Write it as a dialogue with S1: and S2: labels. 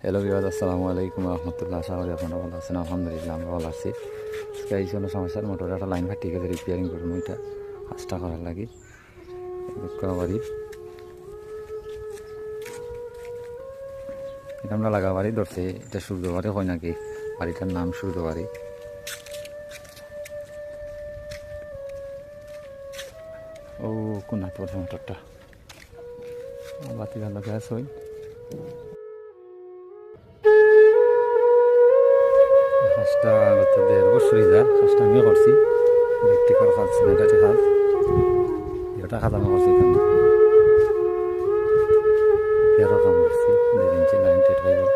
S1: Hello বিবাদ, আসসালামু আলাইকুম রহমতুল্লাহ। আশা করি আপনারা ভালো আছেন। আলহামদুলিল্লাহ আমরা ভালো আছি। আজকে এই জন্য সমস্যার মোটরে একটা লাইন ফাটিয়ে গেছে, রিপেয়ারিং করবো। এটা কাজটা করার লাগে বাড়ি এটা আমরা লাগা বাড়ি ধরছে। এটা সূর্য বাড়ি হয় নাকি, বাড়িটার নাম সূর্য বাড়ি। ও কোন হাত পড়ছে মোটরটা, বাতি ভালো গ্যাস হই। কাজটা গত 1.5 বছরই যা কাজটা আমিও করছি। ইলেকট্রিক্যাল কাজ, সিমেন্টারি কাজ, এটা কাজ আমি করছি। এখানে এরকম করছি 1.5 ইঞ্চি লাইন টেট হয়ে গেল।